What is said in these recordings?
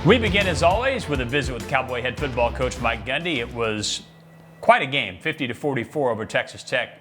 We begin, as always, with a visit with Cowboy head football coach Mike Gundy. It was quite a game, 50-44 over Texas Tech,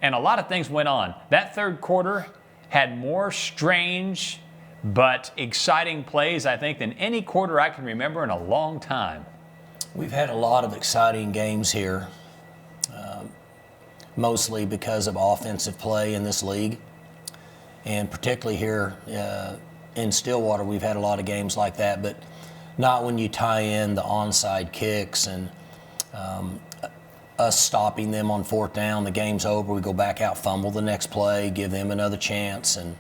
and a lot of things went on. That third quarter had more strange but exciting plays, I think, than any quarter I can remember in a long time. We've had a lot of exciting games here, mostly because of offensive play in this league, and particularly here in Stillwater, we've had a lot of games like that, but not when you tie in the onside kicks and us stopping them on fourth down. The game's over, we go back out, fumble the next play, give them another chance, and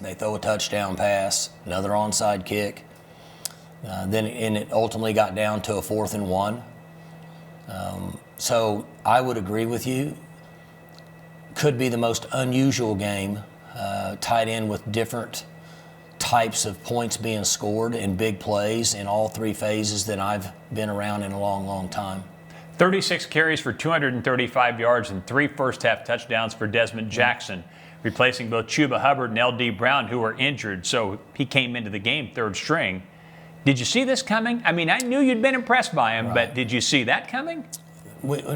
they throw a touchdown pass, another onside kick. Then it ultimately got down to a 4th and 1. So I would agree with you. Could be the most unusual game, tied in with different types of points being scored and big plays in all three phases that I've been around in a long, long time. 36 carries for 235 yards and 3 first-half touchdowns for Desmond Jackson, replacing both Chuba Hubbard and L.D. Brown, who were injured, so he came into the game third string. Did you see this coming? I mean, I knew you'd been impressed by him, but did you see that coming?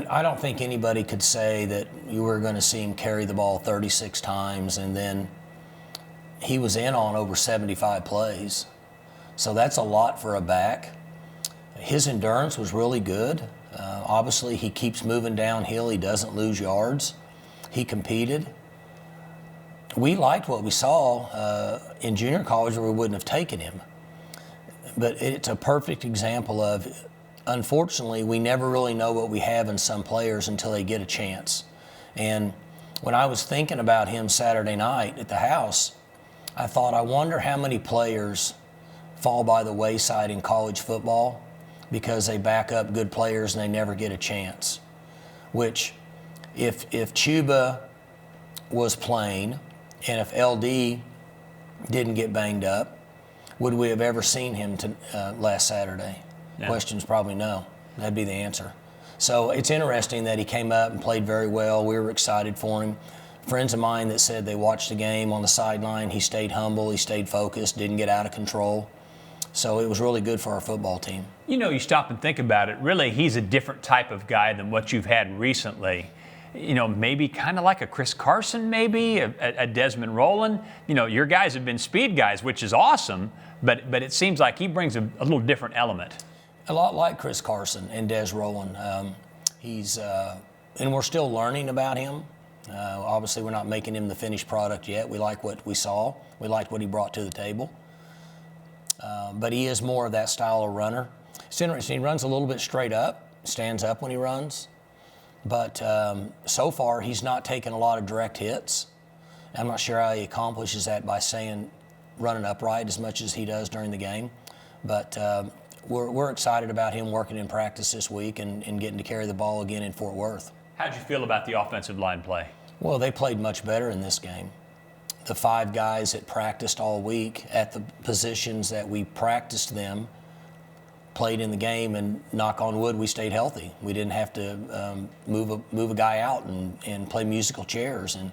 I don't think anybody could say that you were going to see him carry the ball 36 times, and then he was in on over 75 plays. So that's a lot for a back. His endurance was really good. Obviously, he keeps moving downhill. He doesn't lose yards. He competed. We liked what we saw in junior college, or we wouldn't have taken him. But it's a perfect example of, unfortunately, we never really know what we have in some players until they get a chance. And when I was thinking about him Saturday night at the house, I thought, I wonder how many players fall by the wayside in college football because they back up good players and they never get a chance. Which, if Chuba was playing and if LD didn't get banged up, would we have ever seen him last Saturday? No. Question's probably no. That'd be the answer. So it's interesting that he came up and played very well. We were excited for him. Friends of mine that said they watched the game on the sideline, he stayed humble, he stayed focused, didn't get out of control. So it was really good for our football team. You know, you stop and think about it, really he's a different type of guy than what you've had recently. You know, maybe kind of like a Chris Carson, maybe, a Desmond Rowland. You know, your guys have been speed guys, which is awesome, but it seems like he brings a little different element. A lot like Chris Carson and Des Rowland. And we're still learning about him. Obviously, we're not making him the finished product yet. We like what we saw. We liked what he brought to the table. But he is more of that style of runner. It's interesting. He runs a little bit straight up, stands up when he runs. But so far, he's not taken a lot of direct hits. I'm not sure how he accomplishes that by running upright as much as he does during the game. But we're excited about him working in practice this week and getting to carry the ball again in Fort Worth. How'd you feel about the offensive line play? Well, they played much better in this game. The 5 guys that practiced all week at the positions that we practiced them played in the game, and knock on wood, we stayed healthy. We didn't have to move a guy out and play musical chairs. And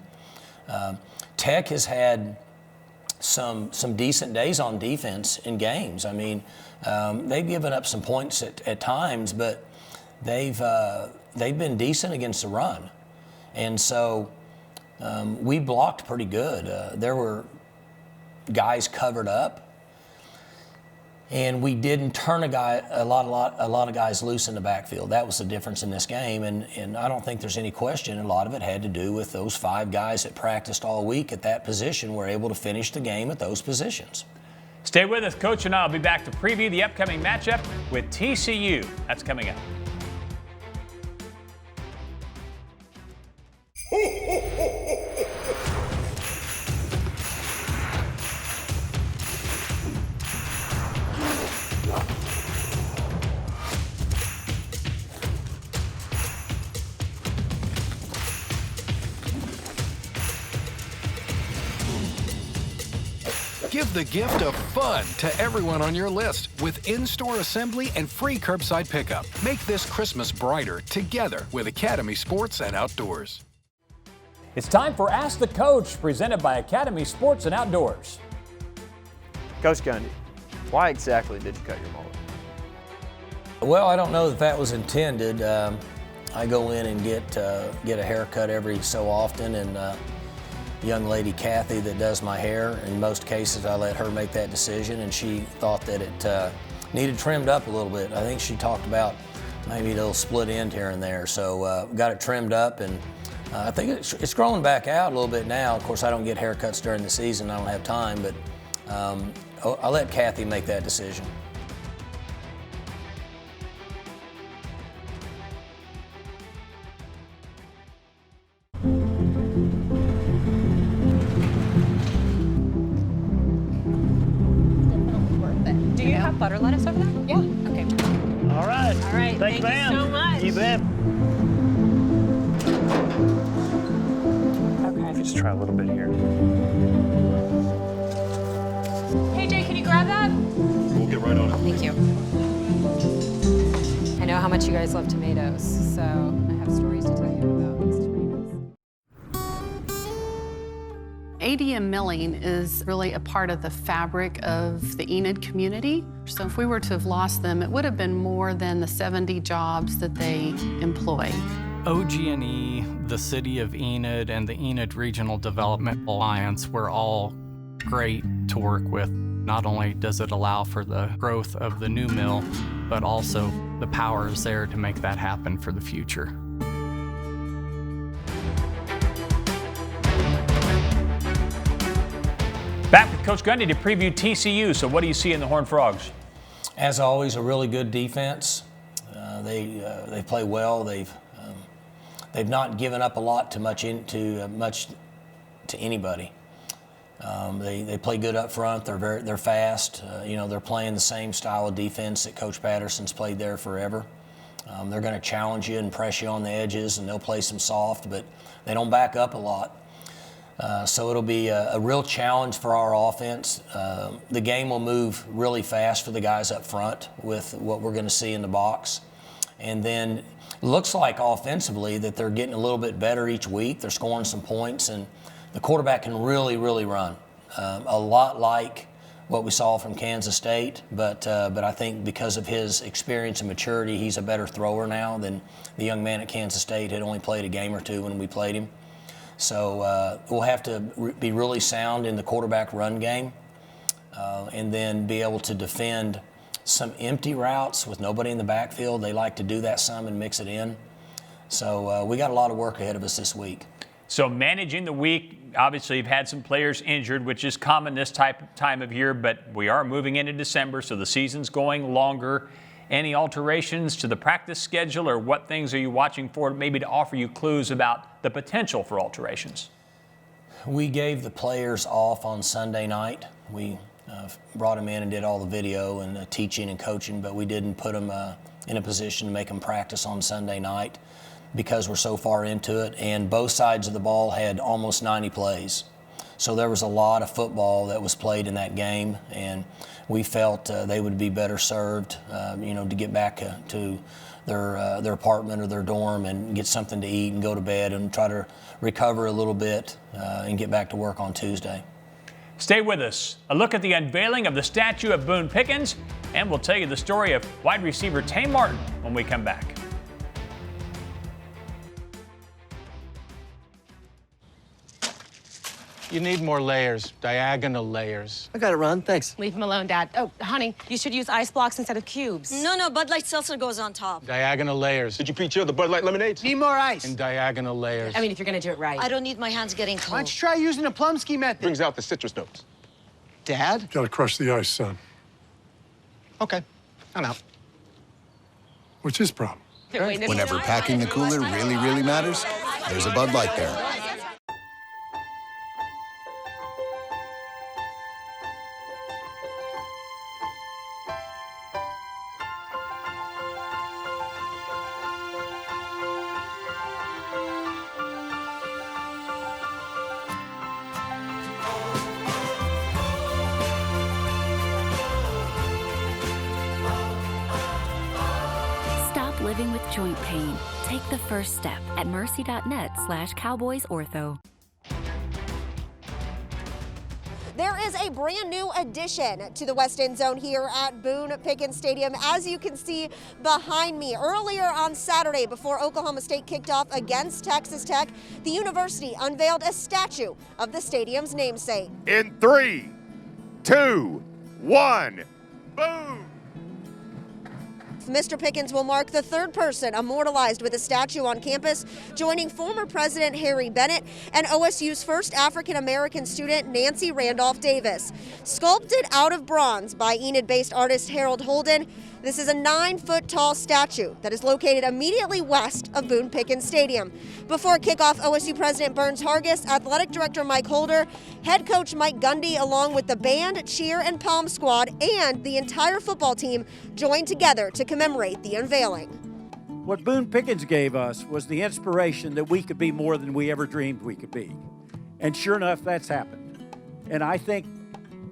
Tech has had some decent days on defense in games. I mean, they've given up some points at times, but they've been decent against the run. And so we blocked pretty good. There were guys covered up, and we didn't turn a lot of guys loose in the backfield. That was the difference in this game, and I don't think there's any question. A lot of it had to do with those 5 guys that practiced all week at that position were able to finish the game at those positions. Stay with us. Coach and I will be back to preview the upcoming matchup with TCU. That's coming up. Give the gift of fun to everyone on your list with in-store assembly and free curbside pickup. Make this Christmas brighter together with Academy Sports and Outdoors. It's time for Ask the Coach, presented by Academy Sports and Outdoors. Coach Gundy, Why exactly did you cut your mullet? Well, I don't know that that was intended. I go in and get a haircut every so often, and the young lady Kathy that does my hair, in most cases I let her make that decision, and she thought that it needed trimmed up a little bit. I think she talked about maybe a little split end here and there, so got it trimmed up, and I think it's growing back out a little bit now. Of course, I don't get haircuts during the season, I don't have time, but I'll let Kathy make that decision. Do you have butter lettuce over there? Yeah. Okay. All right. All right. Thanks, Thank ma'am. you so much. You bet. Okay. Just try a little bit here. Hey, Jay, can you grab that? We'll get right on it. Thank you. I know how much you guys love tomatoes, so I have stories to tell you about these tomatoes. ADM Milling is really a part of the fabric of the Enid community. So if we were to have lost them, it would have been more than the 70 jobs that they employ. OG&E, the City of Enid, and the Enid Regional Development Alliance were all great to work with. Not only does it allow for the growth of the new mill, but also the power is there to make that happen for the future. Back with Coach Gundy to preview TCU. So what do you see in the Horned Frogs? As always, a really good defense. They play well. They've not given up a lot to anybody. They play good up front. They're fast. They're playing the same style of defense that Coach Patterson's played there forever. They're going to challenge you and press you on the edges, and they'll play some soft, but they don't back up a lot. So it'll be a real challenge for our offense. The game will move really fast for the guys up front with what we're going to see in the box. And then looks like offensively that they're getting a little bit better each week. They're scoring some points, and the quarterback can really, really run. A lot like what we saw from Kansas State, but I think because of his experience and maturity, he's a better thrower now than the young man at Kansas State had only played a game or two when we played him. So we'll have to be really sound in the quarterback run game and then be able to defend some empty routes with nobody in the backfield. They like to do that some and mix it in. So we got a lot of work ahead of us this week. So managing the week, obviously you've had some players injured, which is common this time of year, but we are moving into December, so the season's going longer. Any alterations to the practice schedule, or what things are you watching for maybe to offer you clues about the potential for alterations? We gave the players off on Sunday night. We brought them in and did all the video and teaching and coaching, but we didn't put them in a position to make them practice on Sunday night because we're so far into it. And both sides of the ball had almost 90 plays. So there was a lot of football that was played in that game, and we felt they would be better served, to get back to their apartment or their dorm and get something to eat and go to bed and try to recover a little bit and get back to work on Tuesday. Stay with us. A look at the unveiling of the statue of Boone Pickens, and we'll tell you the story of wide receiver Tay Martin when we come back. You need more layers, diagonal layers. I got it, Ron. Thanks. Leave him alone, Dad. Oh, honey, you should use ice blocks instead of cubes. No, Bud Light Seltzer goes on top. Diagonal layers. Did you pre-chill the Bud Light lemonades? Need more ice. And diagonal layers. I mean, if you're going to do it right. I don't need my hands getting Why cold. don't you try using the Plumsky method? Brings out the citrus notes. Dad? Gotta crush the ice, son. Okay, I'm out. What's his problem? Whenever packing the cooler really matters, there's a Bud Light there. Living with joint pain. Take the first step at mercy.net/cowboysortho. There is a brand new addition to the West End Zone here at Boone Pickens Stadium. As you can see behind me, earlier on Saturday before Oklahoma State kicked off against Texas Tech, the university unveiled a statue of the stadium's namesake. In 3, 2, 1, boom! Mr. Pickens will mark the third person immortalized with a statue on campus, joining former President Harry Bennett and OSU's first African-American student, Nancy Randolph Davis. Sculpted out of bronze by Enid-based artist Harold Holden, this is a 9-foot-tall statue that is located immediately west of Boone Pickens Stadium. Before kickoff, OSU President Burns Hargis, Athletic Director Mike Holder, Head Coach Mike Gundy, along with the band, cheer, and pom squad, and the entire football team joined together to commemorate the unveiling. What Boone Pickens gave us was the inspiration that we could be more than we ever dreamed we could be. And sure enough, that's happened. And I think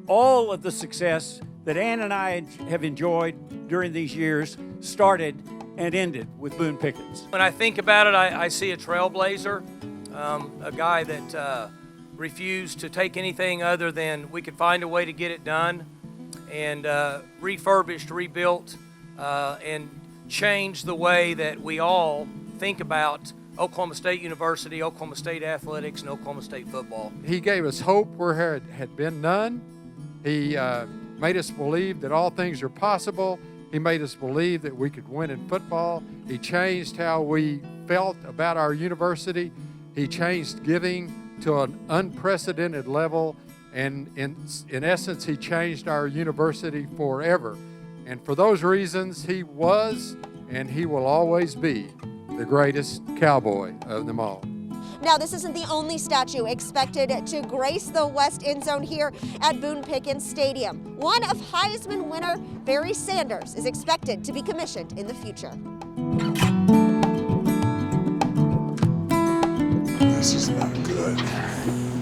all of the success that Ann and I have enjoyed during these years started and ended with Boone Pickens. When I think about it, I see a trailblazer, a guy that refused to take anything other than we could find a way to get it done, and refurbished, rebuilt, and changed the way that we all think about Oklahoma State University, Oklahoma State athletics, and Oklahoma State football. He gave us hope where there had been none. He made us believe that all things are possible. He made us believe that we could win in football. He changed how we felt about our university. He changed giving to an unprecedented level. And in essence, he changed our university forever. And for those reasons, he was and he will always be the greatest Cowboy of them all. Now, this isn't the only statue expected to grace the West End Zone here at Boone Pickens Stadium. One of Heisman winner Barry Sanders is expected to be commissioned in the future. This is not good.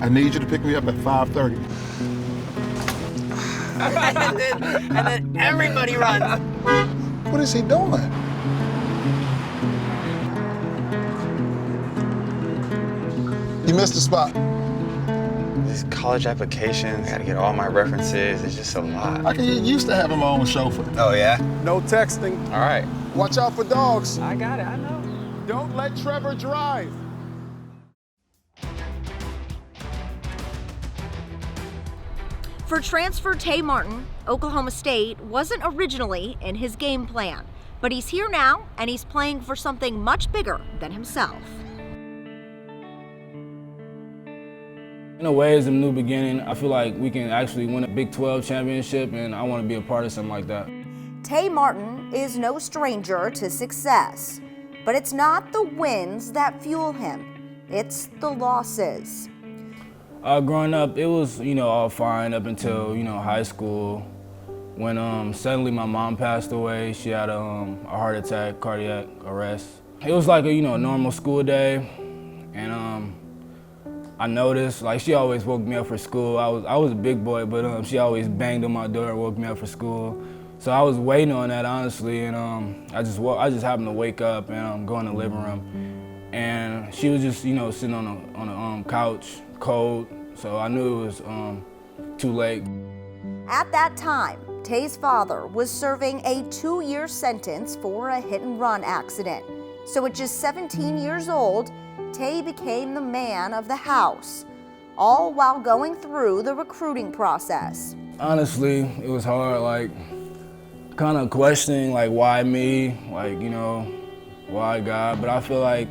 I need you to pick me up at 5:30. and then everybody runs. What is he doing? You missed the spot. This college application, I gotta get all my references. It's just a lot. I can get used to having my own chauffeur. Oh, yeah? No texting. All right. Watch out for dogs. I got it, I know. Don't let Trevor drive. For transfer Tay Martin, Oklahoma State wasn't originally in his game plan, but he's here now and he's playing for something much bigger than himself. In a way, it's a new beginning. I feel like we can actually win a Big 12 championship, and I want to be a part of something like that. Tay Martin is no stranger to success, but it's not the wins that fuel him, it's the losses. Growing up, it was, all fine up until, high school, when suddenly my mom passed away. She had a heart attack, cardiac arrest. It was like a, normal school day, and I noticed, she always woke me up for school. I was a big boy, but she always banged on my door and woke me up for school. So I was waiting on that, honestly, and I just happened to wake up and go in the living room, and she was just, sitting on a couch, cold. So I knew it was too late. At that time, Tay's father was serving a 2-year sentence for a hit-and-run accident. So at just 17 years old, Tay became the man of the house, all while going through the recruiting process. Honestly, it was hard, kind of questioning, why me, why God, but I feel like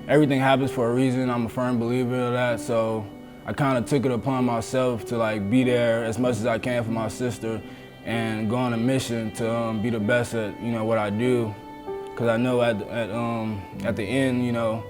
everything happens for a reason. I'm a firm believer of that, so I kind of took it upon myself to, be there as much as I can for my sister and go on a mission to be the best at, what I do, because I know at the end,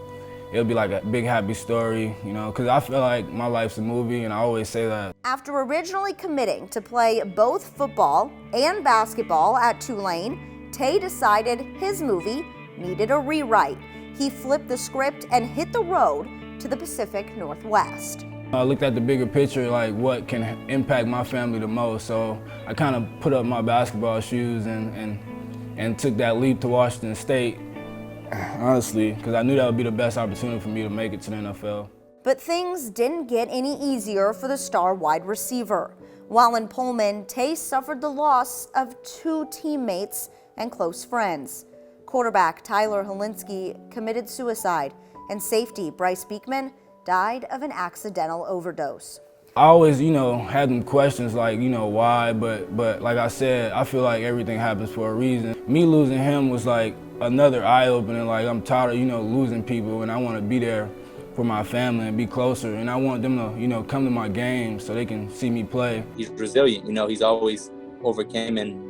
it'll be like a big happy story, because I feel like my life's a movie, and I always say that. After originally committing to play both football and basketball at Tulane, Tay decided his movie needed a rewrite. He flipped the script and hit the road to the Pacific Northwest. I looked at the bigger picture, what can impact my family the most, so I kind of put up my basketball shoes and took that leap to Washington State, honestly, because I knew that would be the best opportunity for me to make it to the NFL. But things didn't get any easier for the star wide receiver. While in Pullman, Tay suffered the loss of 2 teammates and close friends. Quarterback Tyler Helinski committed suicide, and safety Bryce Beekman died of an accidental overdose. I always, had them questions like, why, but like I said, I feel like everything happens for a reason. Me losing him was like another eye-opener, like I'm tired of, losing people, and I want to be there for my family and be closer, and I want them to, come to my games so they can see me play. He's resilient, he's always overcame, and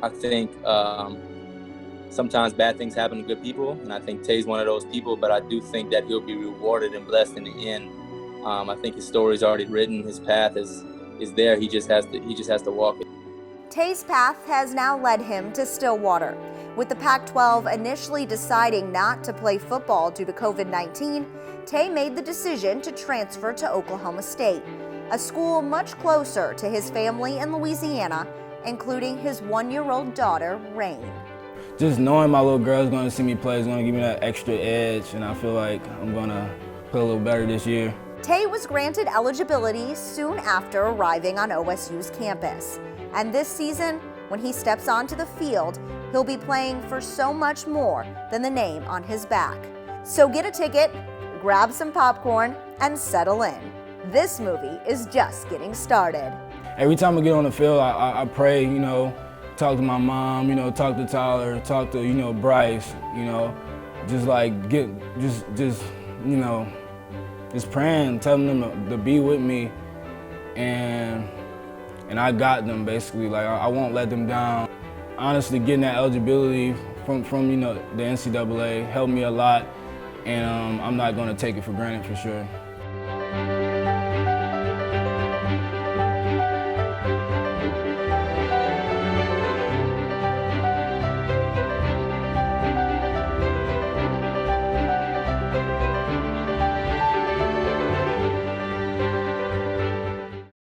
I think sometimes bad things happen to good people, and I think Tay's one of those people, but I do think that he'll be rewarded and blessed in the end. I think his story's already written, his path is there, he just has to walk it. Tay's path has now led him to Stillwater. With the Pac-12 initially deciding not to play football due to COVID-19, Tay made the decision to transfer to Oklahoma State, a school much closer to his family in Louisiana, including his 1-year-old daughter, Rain. Just knowing my little girl's going to see me play is going to give me that extra edge, and I feel like I'm going to play a little better this year. Tay was granted eligibility soon after arriving on OSU's campus. And this season, when he steps onto the field, he'll be playing for so much more than the name on his back. So get a ticket, grab some popcorn, and settle in. This movie is just getting started. Every time I get on the field, I pray, talk to my mom, talk to Tyler, talk to, Bryce, just praying, telling them to be with me, and I got them basically. Like I won't let them down. Honestly, getting that eligibility from the NCAA helped me a lot, and I'm not going to take it for granted for sure.